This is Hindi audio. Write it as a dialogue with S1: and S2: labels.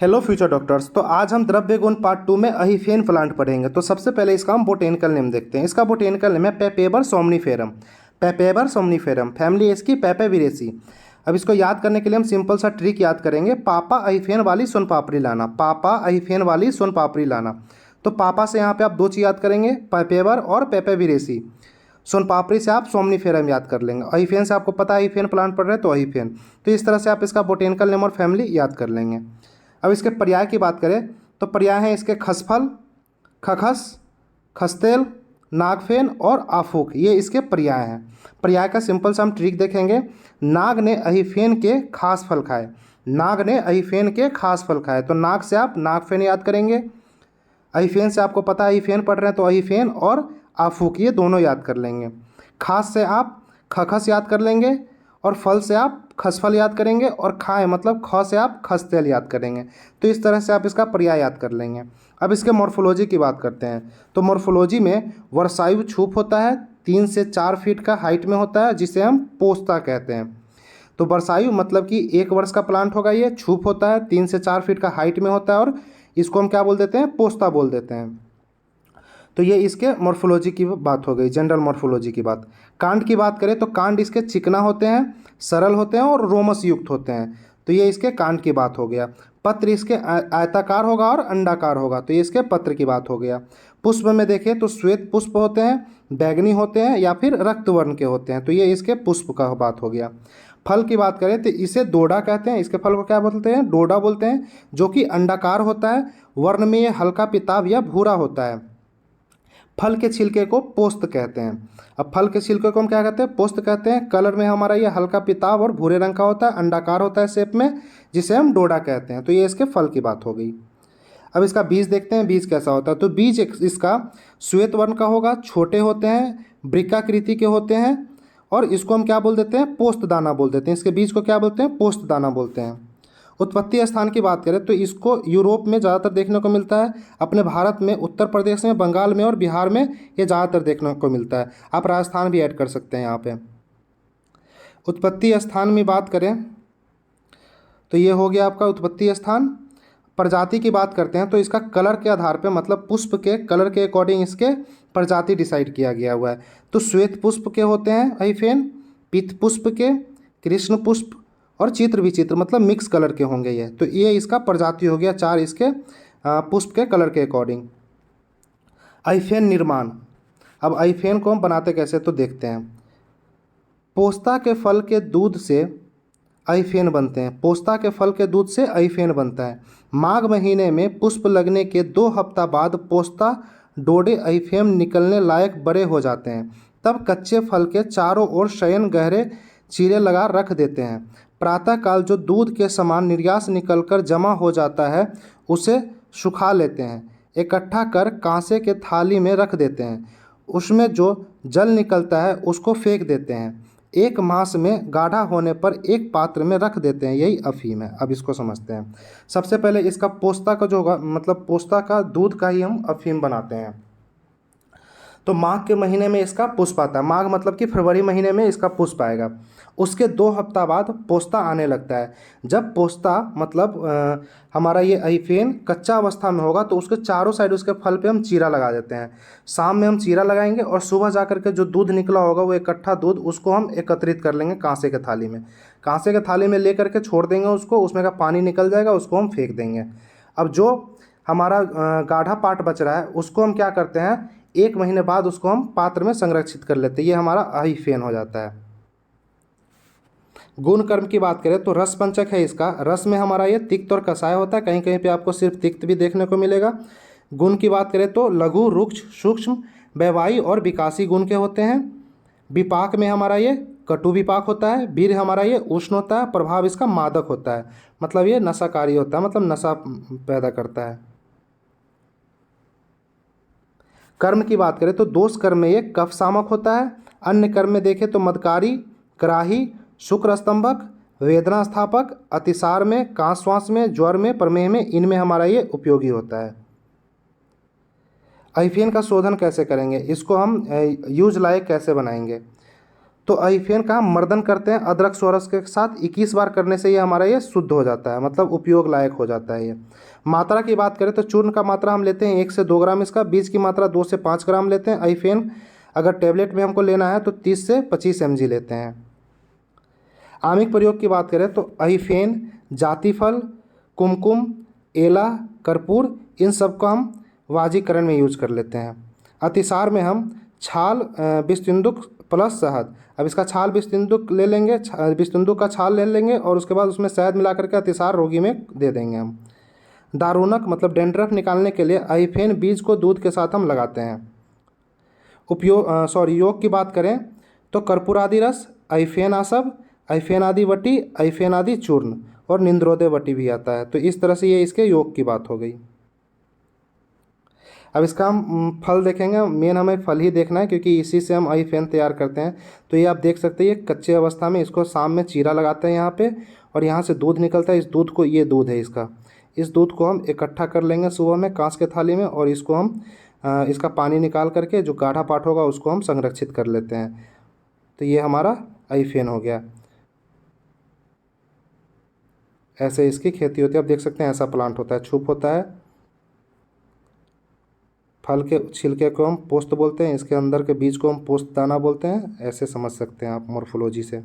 S1: Hello future doctors. तो आज हम द्रव्य गुण पार्ट 2 में अहिफेन प्लांट पढ़ेंगे। तो सबसे पहले इसका हम बोटेनिकल नेम देखते हैं। इसका बोटेनिकल नेम है पेपेबर सोमनीफेरम। पेपेबर सोमनीफेरम, फैमिली इसकी पेपेविरेसी। अब इसको याद करने के लिए हम सिंपल सा ट्रिक याद करेंगे। पापा अहिफेन वाली सोन पापड़ी लाना, पापा अहिफेन वाली सोन पापड़ी लाना। तो पापा से यहाँ पे आप दो चीज़ याद करेंगे, पेपेबर और पेपेविरेसी। सोन पापड़ी से आप सोमनीफेरम याद कर लेंगे। अहिफेन से आपको पता है अहिफेन प्लांट पढ़ रहे हैं तो अहिफेन। तो इस तरह से आप इसका बोटेनिकल नेम और फैमिली याद कर लेंगे। अब इसके पर्याय की बात करें तो पर्याय हैं इसके खसफल, खखस, खसतेल, नागफेन और आफूक। ये इसके पर्याय हैं। पर्याय का सिंपल सा हम ट्रिक देखेंगे। नाग ने अहिफेन के खास फल खाए, नाग ने अहिफेन के खास फल खाए। तो नाग से आप नागफेन याद करेंगे। अहिफेन से आपको पता है अहिफेन पढ़ रहे हैं तो अहिफेन और आफूक ये दोनों याद कर लेंगे। खास से आप खखस याद कर लेंगे और फल से आप खसफल याद करेंगे और खाए मतलब ख से आप खसतेल याद करेंगे। तो इस तरह से आप इसका पर्याय याद कर लेंगे। अब इसके मॉर्फोलॉजी की बात करते हैं। तो मॉर्फोलॉजी में वर्षायु छूप होता है, 3 से 4 फीट का हाइट में होता है, जिसे हम पोस्ता कहते हैं। तो वर्षायु मतलब कि 1 वर्ष का प्लांट होगा। ये छूप होता है, 3 से 4 फीट का हाइट में होता है और इसको हम क्या बोल देते हैं, पोस्ता बोल देते हैं। तो ये इसके मॉर्फोलॉजी की बात हो गई, जनरल मॉर्फोलॉजी की बात। कांड की बात करें तो कांड इसके चिकना होते हैं, सरल होते हैं और रोमस युक्त होते हैं। तो ये इसके कांड की बात हो गया। पत्र इसके आयताकार होगा और अंडाकार होगा। तो ये इसके पत्र की बात हो गया। पुष्प में देखें तो श्वेत पुष्प होते हैं, बैगनी होते हैं या फिर रक्त वर्ण के होते हैं। तो ये इसके पुष्प का बात हो गया। फल की बात करें तो इसे डोडा कहते हैं। इसके फल को क्या बोलते हैं, डोडा बोलते हैं, जो कि अंडाकार होता है। वर्ण में ये हल्का पीताभ या भूरा होता है। फल के छिलके को पोस्त कहते हैं। अब फल के छिलके को हम क्या कहते हैं, पोस्त कहते हैं। कलर में हमारा ये हल्का पीताभ और भूरे रंग का होता है, अंडाकार होता है शेप में, जिसे हम डोडा कहते हैं। तो ये इसके फल की बात हो गई। अब इसका बीज देखते हैं, बीज कैसा होता है। तो बीज इसका श्वेत वर्ण का होगा, छोटे होते हैं, वृक्काकृति के होते हैं और इसको हम क्या बोल देते हैं, पोस्त दाना बोल देते हैं। इसके बीज को क्या बोलते हैं, पोस्त दाना बोलते हैं। उत्पत्ति स्थान की बात करें तो इसको यूरोप में ज़्यादातर देखने को मिलता है। अपने भारत में उत्तर प्रदेश में, बंगाल में और बिहार में ये ज़्यादातर देखने को मिलता है। आप राजस्थान भी ऐड कर सकते हैं यहाँ पे। उत्पत्ति स्थान में बात करें तो ये हो गया आपका उत्पत्ति स्थान। प्रजाति की बात करते हैं तो इसका कलर के आधार पे, मतलब पुष्प के कलर के अकॉर्डिंग इसके प्रजाति डिसाइड किया गया हुआ है। तो श्वेत पुष्प के होते हैं अहिफेन, पीत पुष्प के, कृष्ण पुष्प और चित्र विचित्र, मतलब मिक्स कलर के होंगे ये। तो ये इसका प्रजाति हो गया 4 इसके पुष्प के कलर के अकॉर्डिंग। अहिफेन निर्माण। अब अहिफेन को हम बनाते कैसे तो देखते हैं। पोस्ता के फल के दूध से अहिफेन बनते हैं। पोस्ता के फल के दूध से अहिफेन बनता है। माघ महीने में पुष्प लगने के 2 हफ्ता बाद पोस्ता डोडे अहिफेन निकलने लायक बड़े हो जाते हैं। तब कच्चे फल के चारों ओर शयन गहरे चीरे लगा रख देते हैं। प्रातःकाल जो दूध के समान निर्यास निकलकर जमा हो जाता है उसे सुखा लेते हैं, इकट्ठा कर कांसे के थाली में रख देते हैं। उसमें जो जल निकलता है उसको फेंक देते हैं। 1 मास में गाढ़ा होने पर एक पात्र में रख देते हैं। यही अफीम है। अब इसको समझते हैं। सबसे पहले इसका पोस्ता का जो होगा, मतलब पोस्ता का दूध का ही हम अफीम बनाते हैं। तो माघ के महीने में इसका पुष्प आता है। माघ मतलब कि फरवरी महीने में इसका पुष्प आएगा। उसके 2 हफ्ता बाद पोस्ता आने लगता है। जब पोस्ता मतलब हमारा ये अहिफेन कच्चा अवस्था में होगा तो उसके चारों साइड उसके फल पे हम चीरा लगा देते हैं। शाम में हम चीरा लगाएंगे और सुबह जा करके जो दूध निकला होगा वो इकट्ठा दूध, उसको हम एकत्रित कर लेंगे कांसे के थाली में। कांसे के थाली में ले करके छोड़ देंगे उसको, उसमें का पानी निकल जाएगा, उसको हम फेंक देंगे। अब जो हमारा गाढ़ा पार्ट बच रहा है उसको हम क्या करते हैं, 1 महीने बाद उसको हम पात्र में संरक्षित कर लेते हैं। ये हमारा अहिफेन हो जाता है। गुण कर्म की बात करें तो रस पंचक है इसका। रस में हमारा ये तिक्त और कसाय होता है, कहीं कहीं पे आपको सिर्फ तिक्त भी देखने को मिलेगा। गुण की बात करें तो लघु, रुक्ष, सूक्ष्म, वैवाही और विकासी गुण के होते हैं। विपाक में हमारा ये कटु विपाक होता है। वीर हमारा ये उष्ण होता है। प्रभाव इसका मादक होता है, मतलब ये नशाकारी होता है, मतलब नशा पैदा करता है। कर्म की बात करें तो दोष कर्म में ये कफ सामक होता है। अन्य कर्म में देखें तो मदकारी, कराही, शुक्र स्तंभक, वेदना स्थापक, अतिसार में, कांस श्वास में, ज्वर में, प्रमेह में, इनमें हमारा ये उपयोगी होता है। अहिफेन का शोधन कैसे करेंगे, इसको हम यूज लायक कैसे बनाएंगे। तो अहिफेन का हम मर्दन करते हैं अदरक सोरस के साथ 21 बार करने से ये हमारा ये शुद्ध हो जाता है, मतलब उपयोग लायक हो जाता है ये। मात्रा की बात करें तो चूर्ण का मात्रा हम लेते हैं 1 से 2 ग्राम, इसका बीज की मात्रा 2 से 5 ग्राम लेते हैं। अहिफेन अगर टेबलेट में हमको लेना है तो 30 से 25 mg लेते हैं। आमिक प्रयोग की बात करें तो अहिफेन, जातिफल, कुमकुम, एला, कर्पूर, इन सब को हम वाजीकरण में यूज कर लेते हैं। अतिसार में हम छाल विषतिंदुक प्लस शहद, अब इसका छाल विषतिंदुक ले लेंगे, विषतिंदुक का छाल ले लेंगे और उसके बाद उसमें शहद मिला करके अतिसार रोगी में दे देंगे हम। दारुणक मतलब डेंड्रफ निकालने के लिए अहिफेन बीज को दूध के साथ हम लगाते हैं। योग की बात करें तो कर्पूरादि रस, अहिफेन आसव, अहिफेन आदि वटी, अहिफेन आदि चूर्ण और निंद्रोदय वटी भी आता है। तो इस तरह से ये इसके योग की बात हो गई। अब इसका हम फल देखेंगे, मेन हमें फल ही देखना है क्योंकि इसी से हम अहिफेन तैयार करते हैं। तो ये आप देख सकते हैं, ये कच्चे अवस्था में इसको शाम में चीरा लगाते हैं यहाँ पे और यहाँ से दूध निकलता है। इस दूध को, ये दूध है इसका, इस दूध को हम इकट्ठा कर लेंगे सुबह में कांच के थाली में और इसको हम इसका पानी निकाल करके जो गाढ़ा पार्ट होगा उसको हम संरक्षित कर लेते हैं। तो ये हमारा अहिफेन हो गया। ऐसे इसकी खेती होती है। आप देख सकते हैं ऐसा प्लांट होता है, छुप होता है। फल के छिलके को हम पोस्त बोलते हैं, इसके अंदर के बीज को हम पोस्त दाना बोलते हैं। ऐसे समझ सकते हैं आप मोर्फोलॉजी से।